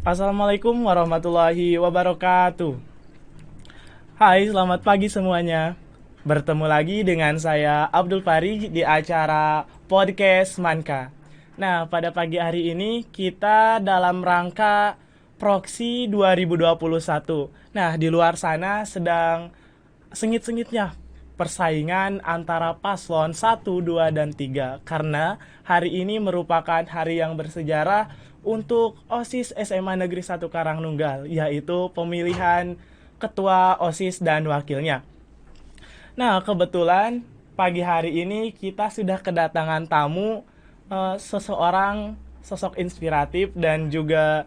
Assalamualaikum warahmatullahi wabarakatuh. Hai, selamat pagi semuanya. Bertemu lagi dengan saya Abdul Fari di acara Podcast Manka. Nah, pada pagi hari ini kita dalam rangka Proxy 2021. Nah, di luar sana sedang sengit-sengitnya persaingan antara paslon 1, 2, dan 3 karena hari ini merupakan hari yang bersejarah untuk OSIS SMA Negeri 1 Karangnunggal, yaitu pemilihan ketua OSIS dan wakilnya. Nah, kebetulan pagi hari ini kita sudah kedatangan tamu, seseorang sosok inspiratif dan juga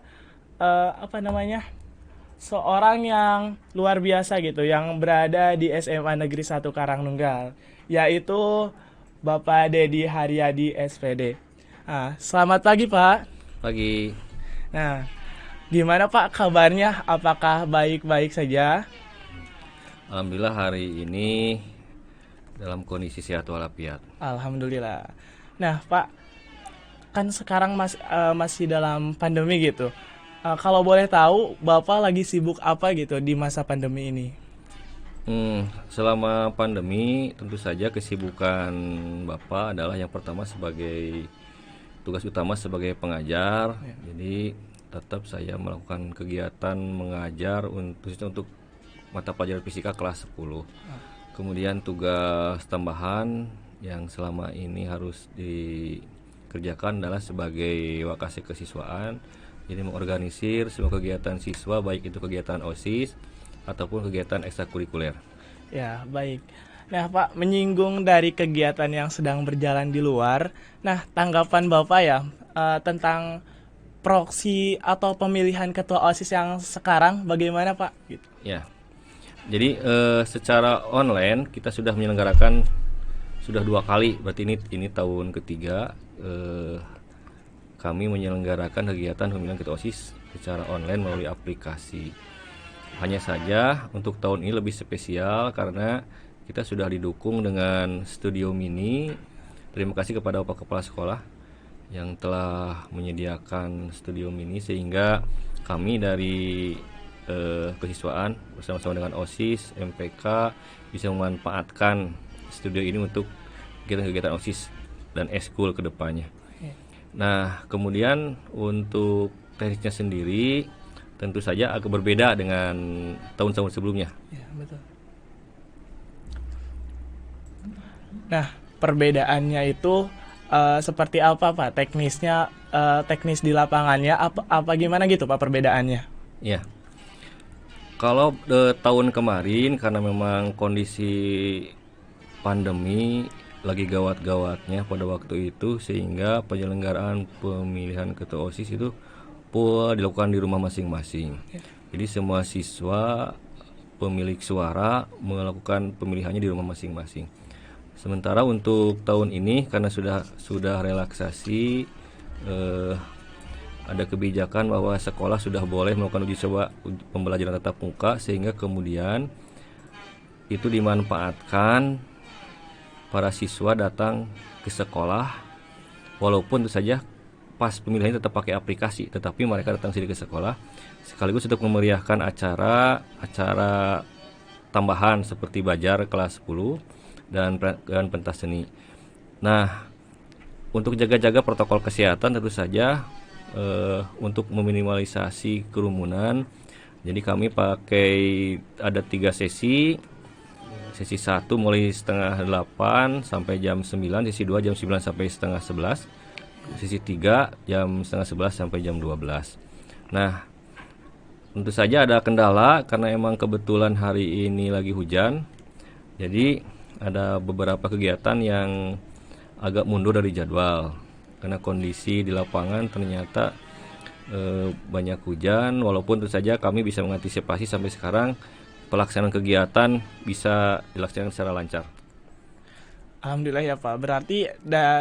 seorang yang luar biasa gitu yang berada di SMA Negeri 1 Karangnunggal, yaitu Bapak Dedi Haryadi SPD. Nah, selamat pagi Pak. Pagi. Nah, gimana Pak kabarnya? Apakah baik-baik saja? Alhamdulillah hari ini dalam kondisi sehat walafiat. Alhamdulillah. Nah Pak, kan sekarang masih dalam pandemi gitu. Kalau boleh tahu, Bapak lagi sibuk apa gitu di masa pandemi ini? Selama pandemi tentu saja kesibukan Bapak adalah yang pertama sebagai tugas utama sebagai pengajar. Jadi tetap saya melakukan kegiatan mengajar untuk mata pelajaran fisika kelas 10. Kemudian tugas tambahan yang selama ini harus dikerjakan adalah sebagai wakase kesiswaan. Jadi mengorganisir semua kegiatan siswa, baik itu kegiatan OSIS ataupun kegiatan ekstrakurikuler. Ya, baik. Nah, Pak, menyinggung dari kegiatan yang sedang berjalan di luar, nah, tanggapan Bapak ya tentang proksi atau pemilihan ketua OSIS yang sekarang bagaimana, Pak? Gitu. Ya, jadi secara online kita sudah menyelenggarakan sudah 2 kali, berarti ini tahun ketiga kami menyelenggarakan kegiatan pemilihan ketua OSIS secara online melalui aplikasi. Hanya saja untuk tahun ini lebih spesial karena kita sudah didukung dengan studio mini. Terima kasih kepada Bapak Kepala Sekolah yang telah menyediakan studio mini sehingga kami dari kesiswaan bersama-sama dengan OSIS, MPK bisa memanfaatkan studio ini untuk kegiatan-kegiatan OSIS dan eskul ke depannya. Nah, kemudian untuk teknisnya sendiri tentu saja agak berbeda dengan tahun-tahun sebelumnya. Ya, betul. Nah, perbedaannya itu seperti apa, Pak? Teknisnya, teknis di lapangannya apa gimana gitu, Pak, perbedaannya? Ya. Kalau tahun kemarin karena memang kondisi pandemi lagi gawat-gawatnya pada waktu itu sehingga penyelenggaraan pemilihan ketua OSIS itu dilakukan di rumah masing-masing. Jadi semua siswa pemilik suara melakukan pemilihannya di rumah masing-masing. Sementara untuk tahun ini karena sudah relaksasi, ada kebijakan bahwa sekolah sudah boleh melakukan uji coba pembelajaran tatap muka sehingga kemudian itu dimanfaatkan para siswa datang ke sekolah walaupun tentu saja pas pemilihannya tetap pakai aplikasi, tetapi mereka datang sini ke sekolah sekaligus untuk memeriahkan acara tambahan seperti Bajar kelas 10 dan pentas seni. Nah, untuk jaga-jaga protokol kesehatan tentu saja untuk meminimalisasi kerumunan, jadi kami pakai ada 3 sesi. Sesi 1 mulai setengah 8 sampai jam 9, sesi 2 jam 9 sampai setengah 11, sesi 3 jam setengah 11 sampai jam 12. Nah, tentu saja ada kendala karena emang kebetulan hari ini lagi hujan. Jadi ada beberapa kegiatan yang agak mundur dari jadwal karena kondisi di lapangan ternyata banyak hujan. Walaupun tentu saja kami bisa mengantisipasi sampai sekarang pelaksanaan kegiatan bisa dilaksanakan secara lancar. Alhamdulillah ya Pak. Berarti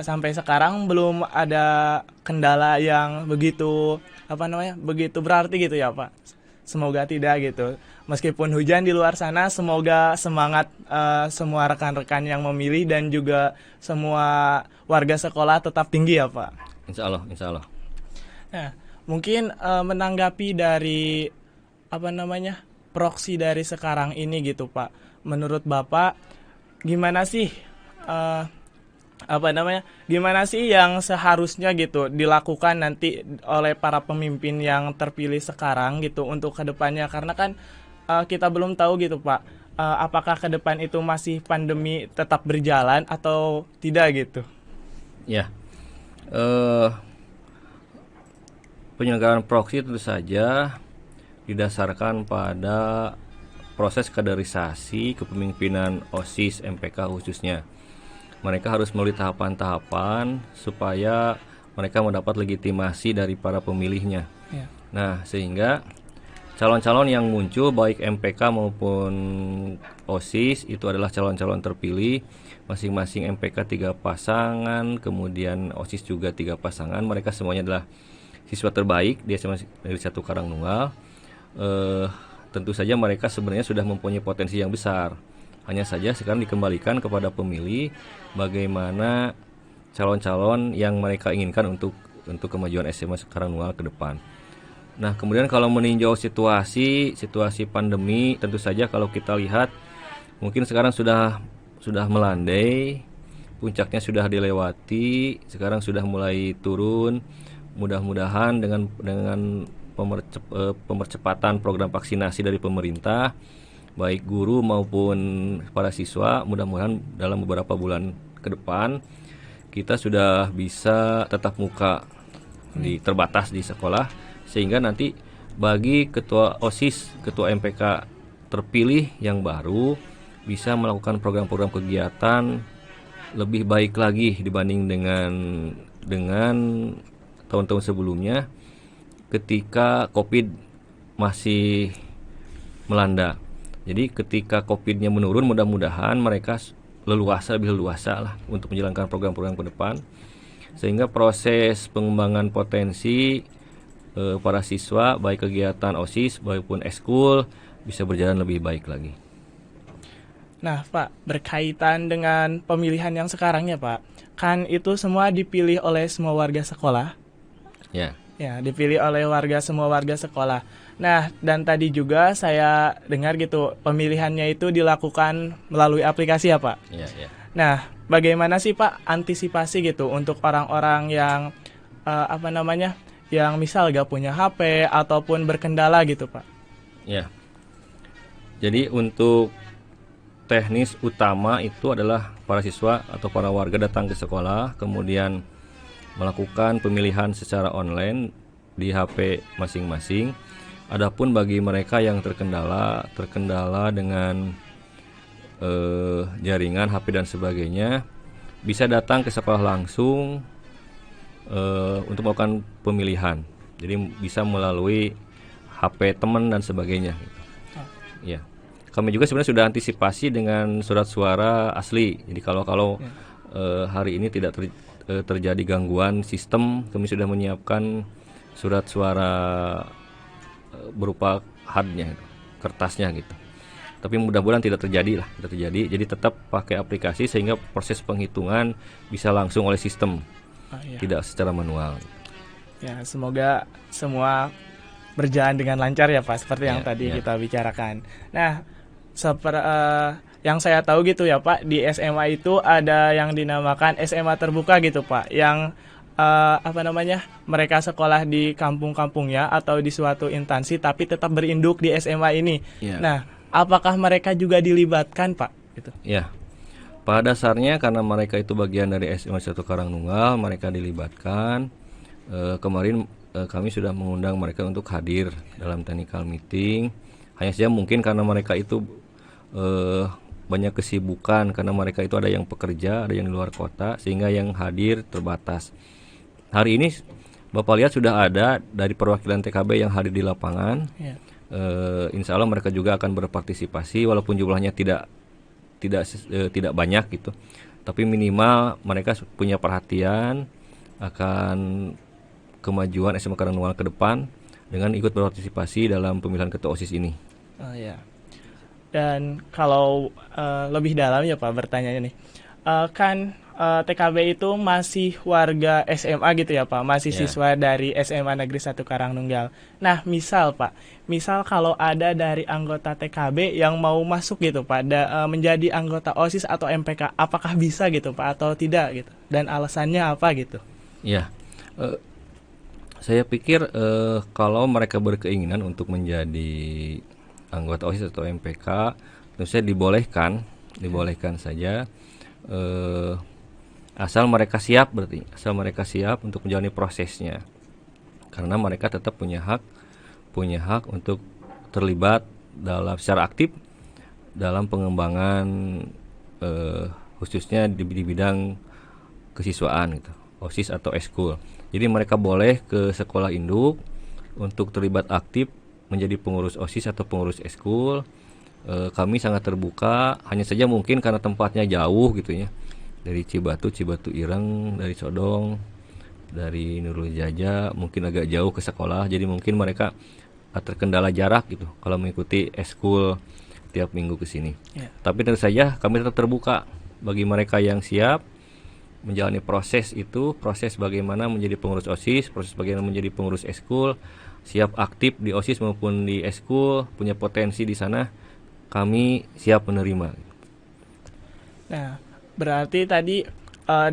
sampai sekarang belum ada kendala yang begitu begitu berarti gitu ya Pak. Semoga tidak gitu. Meskipun hujan di luar sana, semoga semangat semua rekan-rekan yang memilih dan juga semua warga sekolah tetap tinggi ya Pak. Insya Allah, insya Allah. Nah, mungkin menanggapi dari proksi dari sekarang ini gitu Pak. Menurut Bapak gimana sih eh, gimana sih yang seharusnya gitu dilakukan nanti oleh para pemimpin yang terpilih sekarang gitu untuk kedepannya, karena kan kita belum tahu gitu Pak, apakah ke depan itu masih pandemi tetap berjalan atau tidak gitu. Ya, eh, penyelenggaraan proksi tentu saja didasarkan pada proses kaderisasi kepemimpinan OSIS MPK khususnya. Mereka harus melalui tahapan-tahapan supaya mereka mendapat legitimasi dari para pemilihnya. Ya. Nah, sehingga calon-calon yang muncul baik MPK maupun OSIS itu adalah calon-calon terpilih, masing-masing MPK 3 pasangan, kemudian OSIS juga 3 pasangan. Mereka semuanya adalah siswa terbaik di SMA Negeri 1 Karangnunggal. Tentu saja mereka sebenarnya sudah mempunyai potensi yang besar. Hanya saja sekarang dikembalikan kepada pemilih bagaimana calon-calon yang mereka inginkan untuk kemajuan SMA Karangnunggal ke depan. Nah, kemudian kalau meninjau situasi pandemi, tentu saja kalau kita lihat mungkin sekarang sudah melandai, puncaknya sudah dilewati, sekarang sudah mulai turun. Mudah-mudahan dengan pemercepatan program vaksinasi dari pemerintah, baik guru maupun para siswa, mudah-mudahan dalam beberapa bulan ke depan kita sudah bisa tatap muka terbatas di sekolah, sehingga nanti bagi ketua OSIS, ketua MPK terpilih yang baru bisa melakukan program-program kegiatan lebih baik lagi dibanding dengan tahun-tahun sebelumnya ketika COVID masih melanda. Jadi ketika COVID-nya menurun, mudah-mudahan mereka lebih leluasa lah untuk menjalankan program-program ke depan, sehingga proses pengembangan potensi para siswa baik kegiatan OSIS maupun ekskul bisa berjalan lebih baik lagi. Nah Pak, berkaitan dengan pemilihan yang sekarang ya Pak, kan itu semua dipilih oleh semua warga sekolah. Ya. Ya, dipilih oleh semua warga sekolah. Nah, dan tadi juga saya dengar gitu, pemilihannya itu dilakukan melalui aplikasi ya Pak. Ya. Nah, bagaimana sih Pak antisipasi gitu untuk orang-orang yang yang misal gak punya HP ataupun berkendala gitu Pak? Ya. Jadi untuk teknis utama itu adalah para siswa atau para warga datang ke sekolah, kemudian melakukan pemilihan secara online di HP masing-masing. Adapun bagi mereka yang terkendala dengan jaringan HP dan sebagainya, bisa datang ke sekolah langsung untuk melakukan pemilihan. Jadi bisa melalui HP teman dan sebagainya. Ya, kami juga sebenarnya sudah antisipasi dengan surat suara asli. Jadi kalau hari ini tidak terjadi gangguan sistem, kami sudah menyiapkan surat suara berupa hardnya, kertasnya gitu. Tapi mudah-mudahan tidak terjadi. Jadi tetap pakai aplikasi sehingga proses penghitungan bisa langsung oleh sistem, tidak secara manual. Ya, semoga semua berjalan dengan lancar ya Pak, seperti yang tadi kita bicarakan. Nah, yang saya tahu gitu ya Pak, di SMA itu ada yang dinamakan SMA terbuka gitu Pak, yang mereka sekolah di kampung-kampungnya atau di suatu instansi tapi tetap berinduk di SMA ini. Nah, apakah mereka juga dilibatkan Pak? Gitu. Ya, pada dasarnya karena mereka itu bagian dari SMA 1 Karangnunggal, mereka dilibatkan. Kemarin kami sudah mengundang mereka untuk hadir dalam technical meeting. Hanya saja mungkin karena mereka itu banyak kesibukan, karena mereka itu ada yang pekerja, ada yang di luar kota, sehingga yang hadir terbatas. Hari ini Bapak lihat sudah ada dari perwakilan TKB yang hadir di lapangan. Insya Allah mereka juga akan berpartisipasi, walaupun jumlahnya tidak banyak gitu, tapi minimal mereka punya perhatian akan kemajuan SMA Karangnunggal ke depan dengan ikut berpartisipasi dalam pemilihan ketua OSIS ini. Dan kalau lebih dalam ya Pak bertanya nih, kan TKB itu masih warga SMA gitu ya Pak, masih Ya. siswa dari SMA Negeri 1 Karangnunggal. Nah, misal Pak, misal kalau ada dari anggota TKB yang mau masuk gitu Pak, menjadi anggota OSIS atau MPK, apakah bisa gitu Pak atau tidak gitu? Dan alasannya apa gitu? Ya, eh, saya pikir kalau mereka berkeinginan untuk menjadi anggota OSIS atau MPK, tentu saja dibolehkan saja, eh, asal mereka siap, berarti asal mereka siap untuk menjalani prosesnya, karena mereka tetap punya hak untuk terlibat secara aktif dalam pengembangan, khususnya di bidang kesiswaan gitu, OSIS atau eskul. Jadi mereka boleh ke sekolah induk untuk terlibat aktif menjadi pengurus OSIS atau pengurus eskul. Kami sangat terbuka, hanya saja mungkin karena tempatnya jauh gitu ya, dari Cibatu Ireng, dari Sodong, dari Nurul Jaja, mungkin agak jauh ke sekolah, jadi mungkin mereka terkendala jarak gitu kalau mengikuti eskul tiap minggu ke sini. Ya. Tapi tentu saja kami tetap terbuka bagi mereka yang siap menjalani proses itu, proses bagaimana menjadi pengurus OSIS, proses bagaimana menjadi pengurus eskul, siap aktif di OSIS maupun di eskul, punya potensi di sana, kami siap menerima. Nah, berarti tadi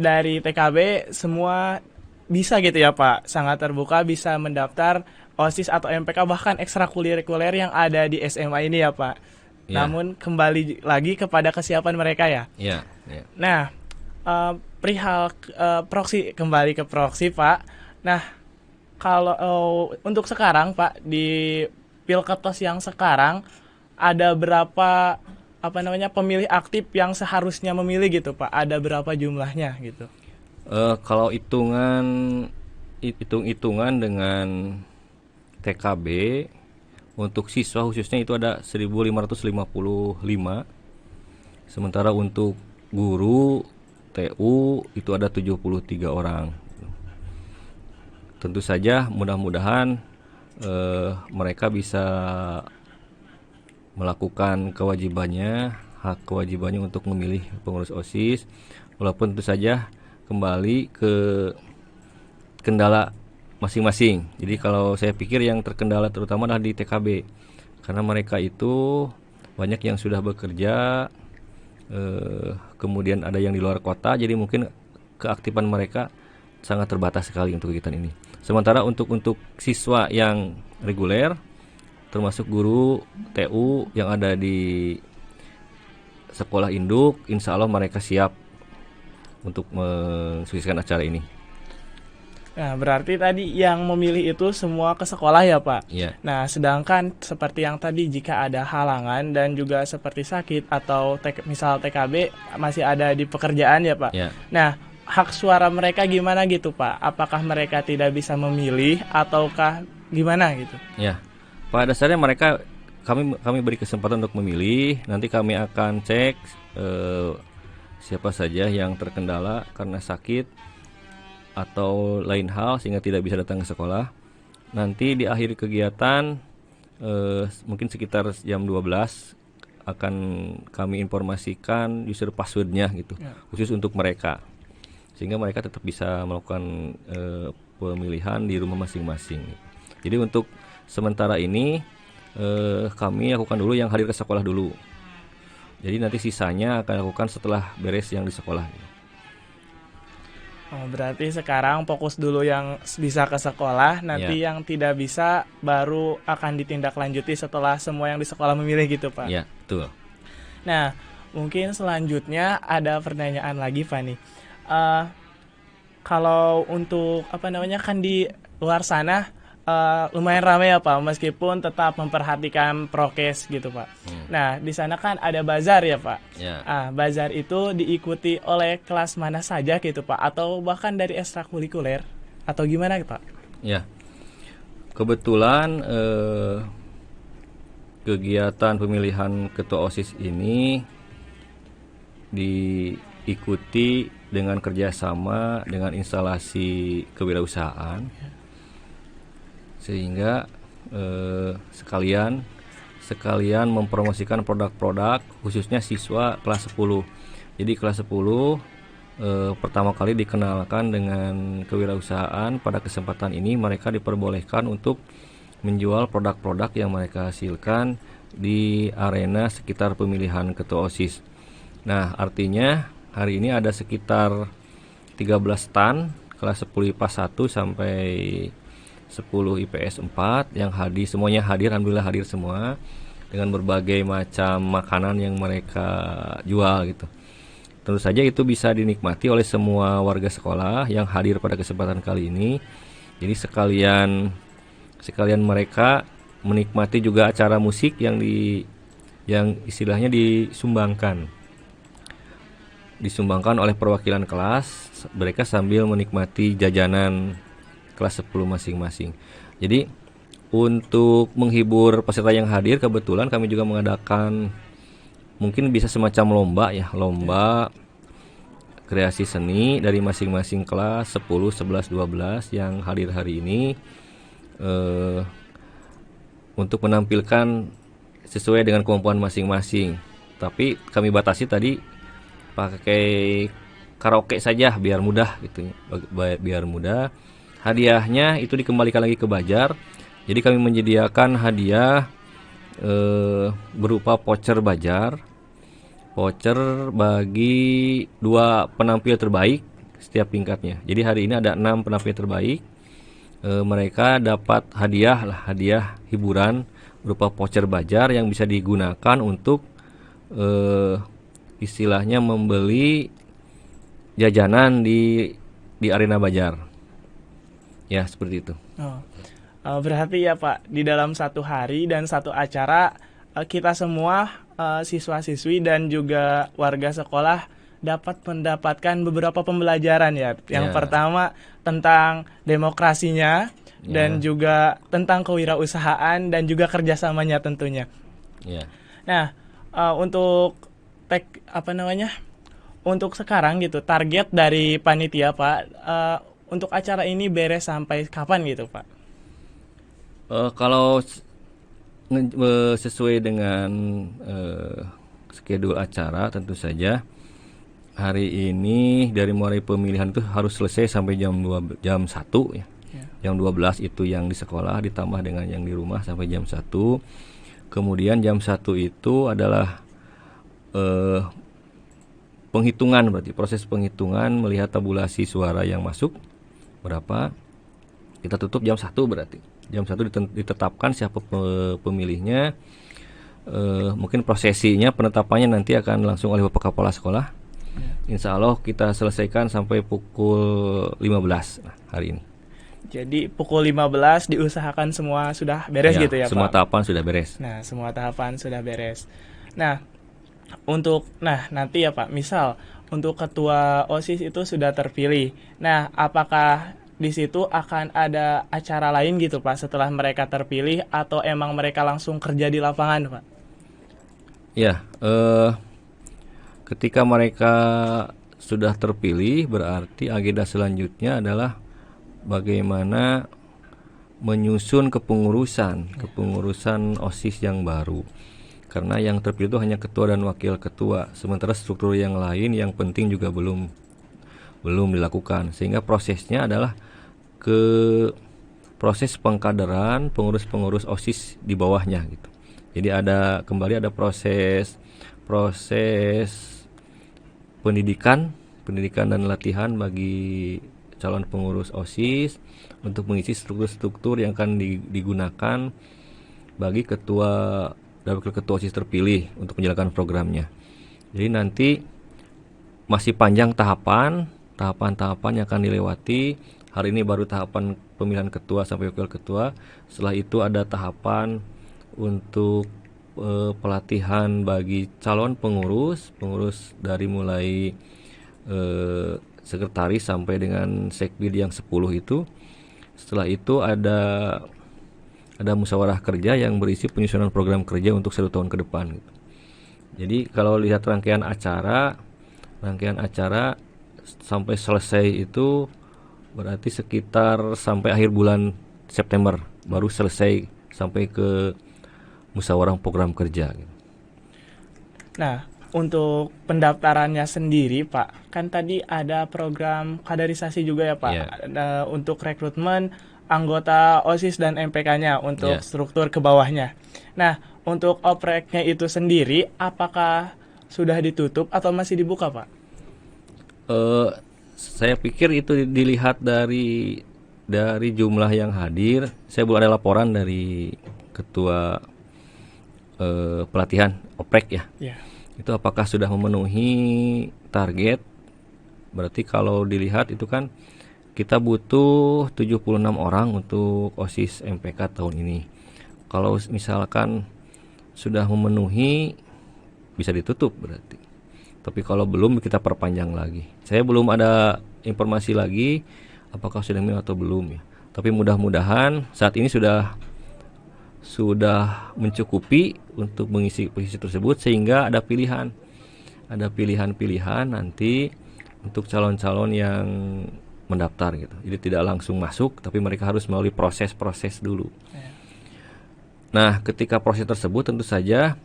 dari TKB semua bisa gitu ya Pak, sangat terbuka bisa mendaftar OSIS atau MPK bahkan ekstrakurikuler yang ada di SMA ini ya Pak. Ya. Namun kembali lagi kepada kesiapan mereka ya. Ya, ya. Nah, perihal proksi, kembali ke proksi Pak. Nah, kalau untuk sekarang Pak di Pilketos yang sekarang ada berapa pemilih aktif yang seharusnya memilih gitu Pak? Ada berapa jumlahnya gitu? Kalau hitung-hitungan dengan TKB untuk siswa khususnya itu ada 1.555, sementara untuk guru TU itu ada 73 orang. Tentu saja mudah-mudahan mereka bisa melakukan hak kewajibannya untuk memilih pengurus OSIS, walaupun tentu saja kembali ke kendala masing-masing. Jadi kalau saya pikir yang terkendala terutama adalah di TKB, karena mereka itu banyak yang sudah bekerja, kemudian ada yang di luar kota, jadi mungkin keaktifan mereka sangat terbatas sekali untuk kegiatan ini. Sementara untuk siswa yang reguler, termasuk guru TU yang ada di sekolah induk, insya Allah mereka siap untuk mensukseskan acara ini. Nah, berarti tadi yang memilih itu semua ke sekolah ya Pak? Iya. Nah, sedangkan seperti yang tadi jika ada halangan dan juga seperti sakit atau misal TKB masih ada di pekerjaan ya Pak? Ya. Nah, hak suara mereka gimana gitu Pak? Apakah mereka tidak bisa memilih ataukah gimana gitu? Ya, pada dasarnya kami beri kesempatan untuk memilih. Nanti kami akan cek siapa saja yang terkendala karena sakit atau lain hal sehingga tidak bisa datang ke sekolah. Nanti di akhir kegiatan mungkin sekitar jam 12 akan kami informasikan user passwordnya gitu, khusus untuk mereka, sehingga mereka tetap bisa melakukan pemilihan di rumah masing-masing. Jadi untuk sementara ini kami lakukan dulu yang hadir ke sekolah dulu. Jadi nanti sisanya akan lakukan setelah beres yang di sekolah. Oh, berarti sekarang fokus dulu yang bisa ke sekolah, nanti yang tidak bisa baru akan ditindaklanjuti setelah semua yang di sekolah memilih gitu Pak? Ya, betul. Nah, mungkin selanjutnya ada pertanyaan lagi Pak nih. Kalau untuk kan di luar sana lumayan ramai ya Pak, meskipun tetap memperhatikan prokes gitu Pak. Nah, di sana kan ada bazar ya Pak. Ya. Bazar itu diikuti oleh kelas mana saja gitu Pak, atau bahkan dari ekstrakurikuler atau gimana Pak? Ya, kebetulan kegiatan pemilihan ketua OSIS ini diikuti dengan kerjasama dengan instalasi kewirausahaan, sehingga sekalian mempromosikan produk-produk khususnya siswa kelas 10. Jadi kelas 10 pertama kali dikenalkan dengan kewirausahaan. Pada kesempatan ini mereka diperbolehkan untuk menjual produk-produk yang mereka hasilkan di arena sekitar pemilihan ketua OSIS. Nah, artinya hari ini ada sekitar 13 stand kelas 10 IPA 1 sampai 10 IPS 4 yang semuanya hadir, alhamdulillah hadir semua dengan berbagai macam makanan yang mereka jual gitu. Tentu saja itu bisa dinikmati oleh semua warga sekolah yang hadir pada kesempatan kali ini. Jadi sekalian mereka menikmati juga acara musik yang istilahnya disumbangkan oleh perwakilan kelas, mereka sambil menikmati jajanan kelas 10 masing-masing. Jadi untuk menghibur peserta yang hadir, kebetulan kami juga mengadakan mungkin bisa semacam lomba kreasi seni dari masing-masing kelas 10, 11, 12 yang hadir hari ini untuk menampilkan sesuai dengan kemampuan masing-masing. Tapi kami batasi tadi pakai karaoke saja biar mudah gitu. Biar mudah. Hadiahnya itu dikembalikan lagi ke Bajar. Jadi kami menyediakan hadiah berupa voucher Bajar. Voucher bagi 2 penampil terbaik setiap tingkatnya. Jadi hari ini ada 6 penampil terbaik. Mereka dapat hadiah hiburan berupa voucher Bajar yang bisa digunakan untuk istilahnya membeli jajanan di arena Bajar. Ya, seperti itu. Berarti ya Pak, di dalam satu hari dan satu acara kita semua siswa-siswi dan juga warga sekolah dapat mendapatkan beberapa pembelajaran ya. Yang pertama tentang demokrasinya dan juga tentang kewirausahaan dan juga kerjasamanya tentunya. Nah, untuk untuk sekarang gitu, target dari panitia Pak untuk acara ini beres sampai kapan gitu Pak? Kalau sesuai dengan schedule acara, tentu saja hari ini dari mulai pemilihan itu harus selesai sampai jam 1 ya. Jam 12 itu yang di sekolah ditambah dengan yang di rumah sampai jam 1. Kemudian jam 1 itu adalah penghitungan, berarti proses penghitungan melihat tabulasi suara yang masuk berapa. Kita tutup jam 1 berarti. Jam 1 ditetapkan siapa pemilihnya. Mungkin prosesinya penetapannya nanti akan langsung oleh Bapak Kepala Sekolah. Insya Allah kita selesaikan sampai pukul 15 hari ini. Jadi pukul 15 diusahakan semua sudah beres gitu ya Pak? Semua tahapan sudah beres. Nah, semua tahapan sudah beres. Nah, nanti ya Pak, misal untuk ketua OSIS itu sudah terpilih. Nah, apakah di situ akan ada acara lain gitu Pak setelah mereka terpilih atau emang mereka langsung kerja di lapangan Pak? Ya, ketika mereka sudah terpilih berarti agenda selanjutnya adalah bagaimana menyusun kepengurusan OSIS yang baru. Karena yang terpilih itu hanya ketua dan wakil ketua, sementara struktur yang lain yang penting juga belum dilakukan, sehingga prosesnya adalah proses pengkaderan pengurus OSIS di bawahnya gitu. Jadi ada proses pendidikan dan latihan bagi calon pengurus OSIS untuk mengisi struktur-struktur yang akan digunakan bagi ketua dan wakil ketua OSIS terpilih untuk menjalankan programnya. Jadi nanti masih panjang tahapan yang akan dilewati. Hari ini baru tahapan pemilihan ketua sampai wakil ketua. Setelah itu ada tahapan untuk pelatihan bagi calon pengurus dari mulai sekretaris sampai dengan sekbid yang 10 itu. Setelah itu ada musyawarah kerja yang berisi penyusunan program kerja untuk 1 tahun ke depan gitu. Jadi kalau lihat rangkaian acara sampai selesai itu berarti sekitar sampai akhir bulan September baru selesai sampai ke musyawarah program kerja gitu. Nah, untuk pendaftarannya sendiri, Pak, kan tadi ada program kaderisasi juga ya, Pak, Iya. untuk rekrutmen anggota OSIS dan MPK-nya untuk Iya. struktur ke bawahnya. Nah, untuk opreknya itu sendiri, apakah sudah ditutup atau masih dibuka, Pak? Saya pikir itu dilihat dari jumlah yang hadir. Saya belum ada laporan dari ketua pelatihan oprek ya. Ya. Itu apakah sudah memenuhi target? Berarti kalau dilihat itu kan kita butuh 76 orang untuk OSIS MPK tahun ini. Kalau misalkan sudah memenuhi, bisa ditutup berarti. Tapi kalau belum, kita perpanjang lagi. Saya belum ada informasi lagi apakah sudah memenuhi atau belum ya. Tapi mudah-mudahan saat ini sudah mencukupi untuk mengisi posisi tersebut, sehingga ada pilihan-pilihan nanti untuk calon-calon yang mendaftar gitu. Jadi tidak langsung masuk, tapi mereka harus melalui proses-proses dulu. Nah, ketika proses tersebut tentu saja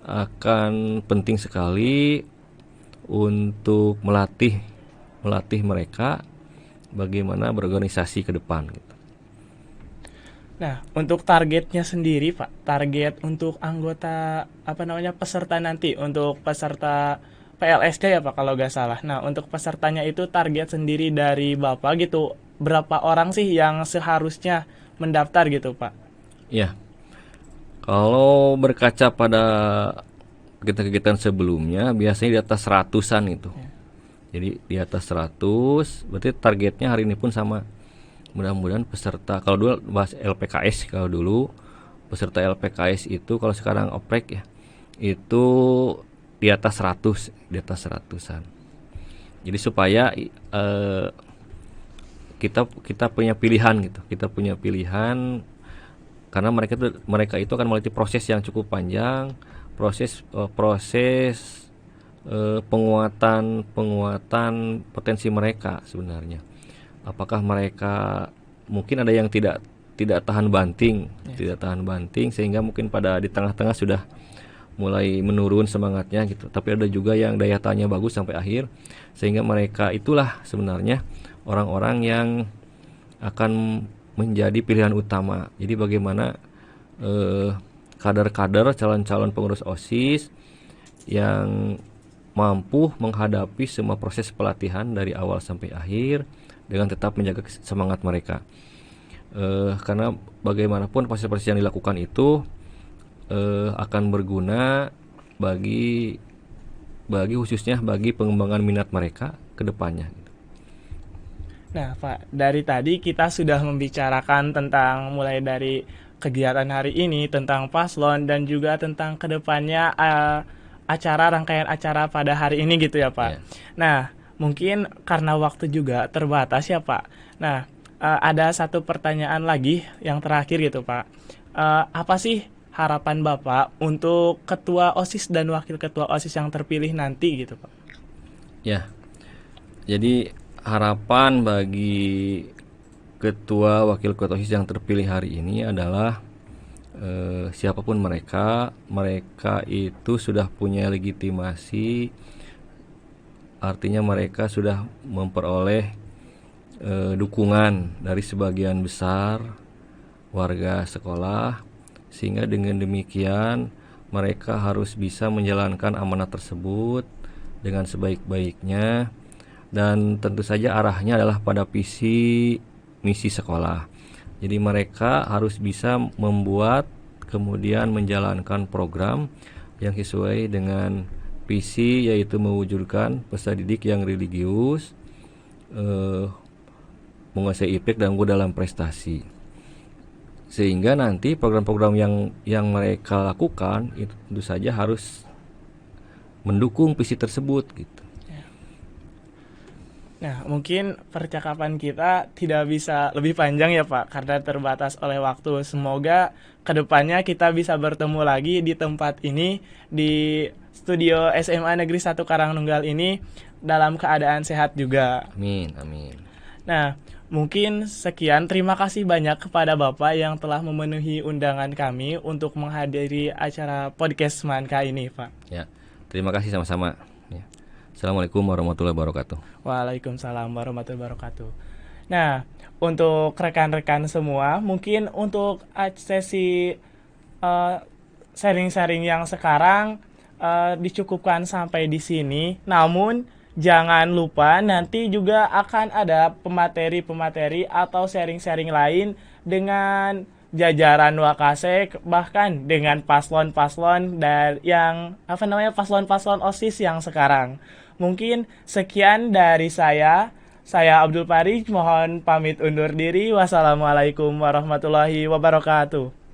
akan penting sekali untuk melatih mereka bagaimana berorganisasi ke depan gitu. Nah, untuk targetnya sendiri, Pak, target untuk anggota peserta nanti, untuk peserta PLSD ya, Pak, kalau nggak salah. Nah, untuk pesertanya itu target sendiri dari Bapak gitu, berapa orang sih yang seharusnya mendaftar gitu, Pak? Ya, kalau berkaca pada kegiatan-kegiatan sebelumnya, biasanya di atas ratusan itu. Jadi di atas 100, berarti targetnya hari ini pun sama. Mudah-mudahan peserta, kalau dulu bahas LPKS, kalau dulu peserta LPKS itu, kalau sekarang oprek ya, itu di atas 100, di atas 100-an. Jadi supaya kita punya pilihan gitu. Kita punya pilihan karena mereka itu akan melalui proses yang cukup panjang, proses penguatan potensi mereka sebenarnya. Apakah mereka mungkin ada yang tidak tahan banting, tidak tahan banting, sehingga mungkin di tengah-tengah sudah mulai menurun semangatnya gitu. Tapi ada juga yang daya tahannya bagus sampai akhir, sehingga mereka itulah sebenarnya orang-orang yang akan menjadi pilihan utama. Jadi bagaimana kader-kader, calon-calon pengurus OSIS yang mampu menghadapi semua proses pelatihan dari awal sampai akhir dengan tetap menjaga semangat mereka. Karena bagaimanapun proses-proses yang dilakukan itu akan berguna bagi khususnya bagi pengembangan minat mereka ke depannya. Nah, Pak, dari tadi kita sudah membicarakan tentang mulai dari kegiatan hari ini, tentang paslon, dan juga tentang kedepannya rangkaian acara pada hari ini gitu ya, Pak. Yeah. Nah, mungkin karena waktu juga terbatas ya, Pak. Nah, ada satu pertanyaan lagi yang terakhir gitu, Pak. Apa sih harapan Bapak untuk ketua OSIS dan wakil ketua OSIS yang terpilih nanti gitu, Pak? Ya, jadi harapan bagi ketua wakil ketua OSIS yang terpilih hari ini adalah siapapun mereka itu sudah punya legitimasi, artinya mereka sudah memperoleh dukungan dari sebagian besar warga sekolah, sehingga dengan demikian mereka harus bisa menjalankan amanat tersebut dengan sebaik-baiknya, dan tentu saja arahnya adalah pada visi misi sekolah. Jadi mereka harus bisa membuat kemudian menjalankan program yang sesuai dengan visi, yaitu mewujudkan peserta didik yang religius, menguasai IPK dan unggul dalam prestasi. Sehingga nanti program-program yang mereka lakukan itu tentu saja harus mendukung visi tersebut gitu. Nah, mungkin percakapan kita tidak bisa lebih panjang ya, Pak, karena terbatas oleh waktu. Semoga kedepannya kita bisa bertemu lagi di tempat ini, di studio SMA Negeri 1 Karangnunggal ini, dalam keadaan sehat juga. Amin, amin. Nah, mungkin sekian. Terima kasih banyak kepada Bapak yang telah memenuhi undangan kami untuk menghadiri acara podcast Manka ini, Pak. Ya, Terima kasih sama-sama. Ya. Assalamualaikum warahmatullahi wabarakatuh. Waalaikumsalam warahmatullahi wabarakatuh. Nah, untuk rekan-rekan semua, mungkin untuk sesi eh, sharing-sharing yang sekarang dicukupkan sampai di sini. Namun, jangan lupa nanti juga akan ada pemateri-pemateri atau sharing-sharing lain dengan jajaran Wakasek, bahkan dengan paslon-paslon dan yang paslon-paslon OSIS yang sekarang. Mungkin sekian dari saya. Saya Abdul Parij, mohon pamit undur diri. Wassalamualaikum warahmatullahi wabarakatuh.